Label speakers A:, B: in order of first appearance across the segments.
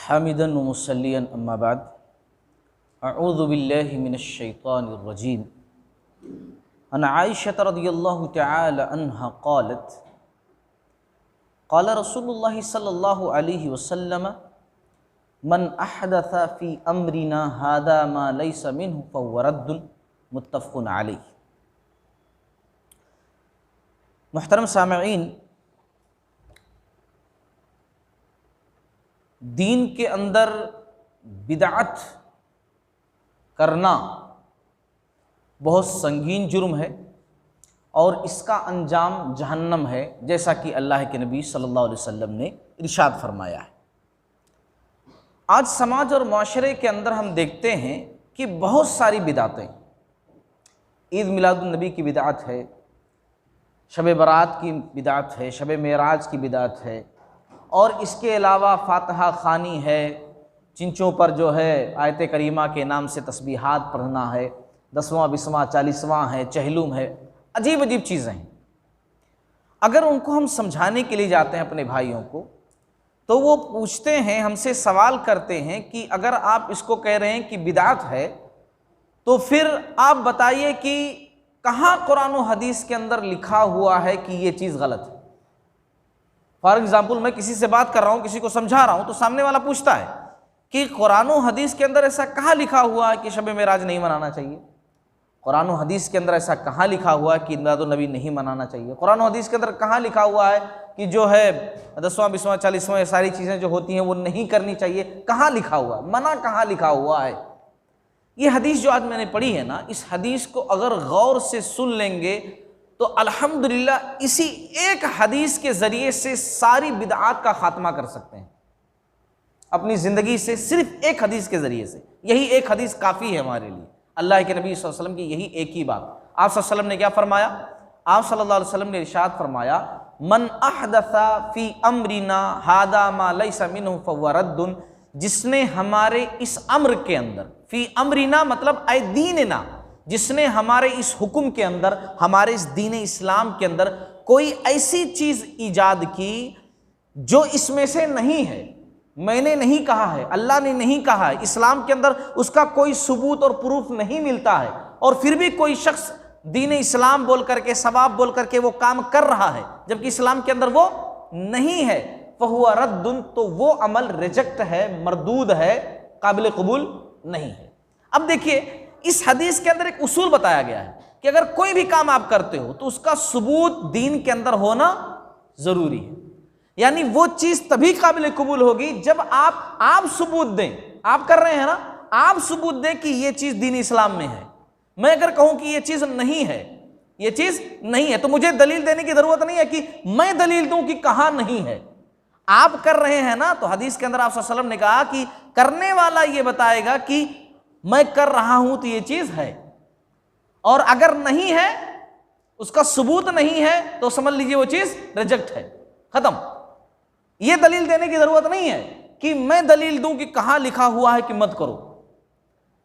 A: حامدا ومصليا اما بعد اعوذ باللہ من الشیطان الرجیم عن عائشة رضی اللہ تعالی عنہا قالت قال رسول اللہ صلی اللہ علیہ وسلم من احدث فی امرنا هذا ما لیس منہ فهو رد متفق علیہ۔ محترم سامعین، دین کے اندر بدعت کرنا بہت سنگین جرم ہے اور اس کا انجام جہنم ہے، جیسا کہ اللہ کے نبی صلی اللہ علیہ وسلم نے ارشاد فرمایا ہے۔ آج سماج اور معاشرے کے اندر ہم دیکھتے ہیں کہ بہت ساری بدعتیں، عید میلاد النبی کی بدعت ہے، شب برات کی بدعت ہے، شب معراج کی بدعت ہے، اور اس کے علاوہ فاتحہ خوانی ہے، چنچوں پر جو ہے آیت کریمہ کے نام سے تسبیحات پڑھنا ہے، 10واں 20واں 40واں ہے، چہلم ہے، عجیب عجیب چیزیں ہیں۔ اگر ان کو ہم سمجھانے کے لیے جاتے ہیں اپنے بھائیوں کو، تو وہ پوچھتے ہیں، ہم سے سوال کرتے ہیں کہ اگر آپ اس کو کہہ رہے ہیں کہ بدعت ہے تو پھر آپ بتائیے کہ کہاں قرآن و حدیث کے اندر لکھا ہوا ہے کہ یہ چیز غلط ہے۔ فار ایگزامپل، میں کسی سے بات کر رہا ہوں، کسی کو سمجھا رہا ہوں، تو سامنے والا پوچھتا ہے کہ قرآن و حدیث کے اندر ایسا کہاں لکھا ہوا ہے کہ شب معراج نہیں منانا چاہیے؟ قرآن و حدیث کے اندر ایسا کہاں لکھا ہوا ہے کہ میلاد النبی نہیں منانا چاہیے؟ قرآن و حدیث کے اندر کہاں لکھا ہوا ہے کہ جو ہے 10واں 20واں 40واں یہ ساری چیزیں جو ہوتی ہیں وہ نہیں کرنی چاہیے؟ کہاں لکھا ہوا ہے؟ منع کہاں لکھا ہوا ہے؟ یہ حدیث جو آج میں نے پڑھی ہے نا، اس حدیث کو اگر غور سے سن لیں گے تو الحمدللہ اسی ایک حدیث کے ذریعے سے ساری بدعات کا خاتمہ کر سکتے ہیں اپنی زندگی سے، صرف ایک حدیث کے ذریعے سے۔ یہی ایک حدیث کافی ہے ہمارے لیے، اللہ کے نبی صلی اللہ علیہ وسلم کی یہی ایک ہی بات۔ آپ صلی اللہ علیہ وسلم نے کیا فرمایا؟ آپ صلی اللہ علیہ وسلم نے ارشاد فرمایا، من احدث فی امرنا ھذا ما لیس منہ فہو رد، جس نے ہمارے اس امر کے اندر، فی امرنا مطلب اے دیننا، جس نے ہمارے اس حکم کے اندر، ہمارے اس دین اسلام کے اندر کوئی ایسی چیز ایجاد کی جو اس میں سے نہیں ہے، میں نے نہیں کہا ہے، اللہ نے نہیں کہا ہے، اسلام کے اندر اس کا کوئی ثبوت اور پروف نہیں ملتا ہے، اور پھر بھی کوئی شخص دین اسلام بول کر کے، ثواب بول کر کے وہ کام کر رہا ہے جبکہ اسلام کے اندر وہ نہیں ہے، فہو رد، تو وہ عمل ریجیکٹ ہے، مردود ہے، قابل قبول نہیں ہے۔ اب دیکھیے، اس حدیث کے اندر ایک اصول بتایا گیا ہے کہ اگر کوئی بھی کام آپ کرتے ہو تو اس کا ثبوت دین کے اندر ہونا ضروری ہے، یعنی وہ چیز تبھی قابل قبول ہوگی جب آپ ثبوت دیں۔ آپ کر رہے ہیں نا، آپ ثبوت دیں کہ یہ چیز دین اسلام میں ہے۔ میں اگر کہوں کہ یہ چیز نہیں ہے، یہ چیز نہیں ہے، تو مجھے دلیل دینے کی ضرورت نہیں ہے کہ میں دلیل دوں کہ کہاں نہیں ہے۔ آپ کر رہے ہیں نا، تو حدیث کے اندر آپ صلی اللہ علیہ وسلم نے کہا کہ کرنے والا یہ بتائے گا کہ میں کر رہا ہوں تو یہ چیز ہے، اور اگر نہیں ہے، اس کا ثبوت نہیں ہے، تو سمجھ لیجئے وہ چیز ریجیکٹ ہے، ختم۔ یہ دلیل دینے کی ضرورت نہیں ہے کہ میں دلیل دوں کہ کہاں لکھا ہوا ہے کہ مت کرو،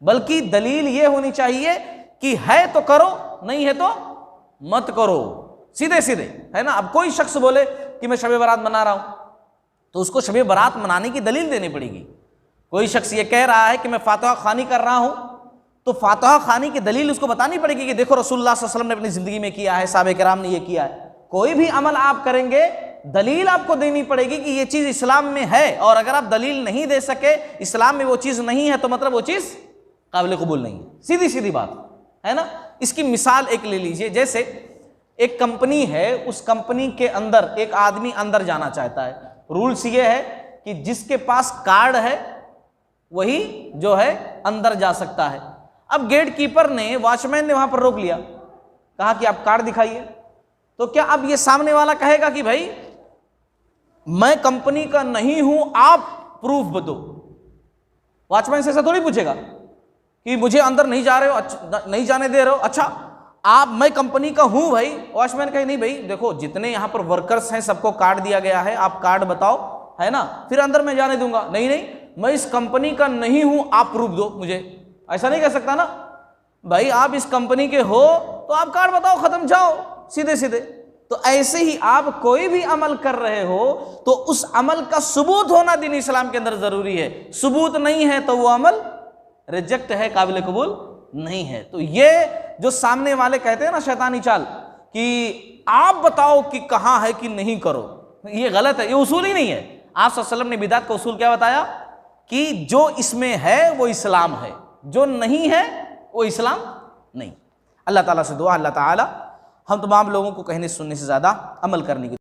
A: بلکہ دلیل یہ ہونی چاہیے کہ ہے تو کرو، نہیں ہے تو مت کرو، سیدھے سیدھے، ہے نا۔ اب کوئی شخص بولے کہ میں شب برات منا رہا ہوں تو اس کو شب برات منانے کی دلیل دینی پڑے گی۔ کوئی شخص یہ کہہ رہا ہے کہ میں فاتحہ خوانی کر رہا ہوں تو فاتحہ خوانی کی دلیل اس کو بتانی پڑے گی کہ دیکھو رسول اللہ صلی اللہ علیہ وسلم نے اپنی زندگی میں کیا ہے، صحابہ کرام نے یہ کیا ہے۔ کوئی بھی عمل آپ کریں گے دلیل آپ کو دینی پڑے گی کہ یہ چیز اسلام میں ہے، اور اگر آپ دلیل نہیں دے سکے، اسلام میں وہ چیز نہیں ہے، تو مطلب وہ چیز قابل قبول نہیں ہے۔ سیدھی سیدھی بات ہے نا۔ اس کی مثال ایک لے لیجئے، جیسے ایک کمپنی ہے، اس کمپنی کے اندر ایک آدمی اندر جانا چاہتا ہے۔ رولز یہ ہے کہ جس کے پاس کارڈ ہے وہی جو ہے اندر جا سکتا ہے۔ اب گیٹ کیپر نے، واچ مین نے وہاں پر روک لیا، کہا کہ آپ کارڈ دکھائیے، تو کیا اب یہ سامنے والا کہے گا کہ بھائی میں کمپنی کا نہیں ہوں، آپ پروف دو؟ واچ مین سے ایسا تھوڑی پوچھے گا کہ مجھے اندر نہیں جا رہے ہو، نہیں جانے دے رہے ہو، اچھا آپ میں کمپنی کا ہوں بھائی۔ واچ مین کہے نہیں بھائی دیکھو جتنے یہاں پر ورکرز ہیں سب کو کارڈ دیا گیا ہے، آپ کارڈ بتاؤ، ہے نا، پھر اندر میں جانے دوں گا۔ نہیں نہیں، میں اس کمپنی کا نہیں ہوں، آپ پروف دو مجھے، ایسا نہیں کہہ سکتا نا۔ بھائی آپ اس کمپنی کے ہو تو آپ کارڈ بتاؤ، ختم، جاؤ، سیدھے سیدھے۔ تو ایسے ہی آپ کوئی بھی عمل کر رہے ہو تو اس عمل کا ثبوت ہونا دین اسلام کے اندر ضروری ہے. ثبوت نہیں ہے تو وہ عمل ریجیکٹ ہے, قابل قبول نہیں ہے. تو یہ جو سامنے والے کہتے ہیں نا شیطانی چال کہ آپ بتاؤ کہ کہاں ہے کہ نہیں کرو, یہ غلط ہے, یہ اصول ہی نہیں ہے. آپ صلی اللہ علیہ وسلم نے بدعت کا اصول کیا بتایا کہ جو اس میں ہے وہ اسلام ہے, جو نہیں ہے وہ اسلام نہیں. اللہ تعالیٰ سے دعا, اللہ تعالیٰ ہم تمام لوگوں کو کہنے سننے سے زیادہ عمل کرنے کی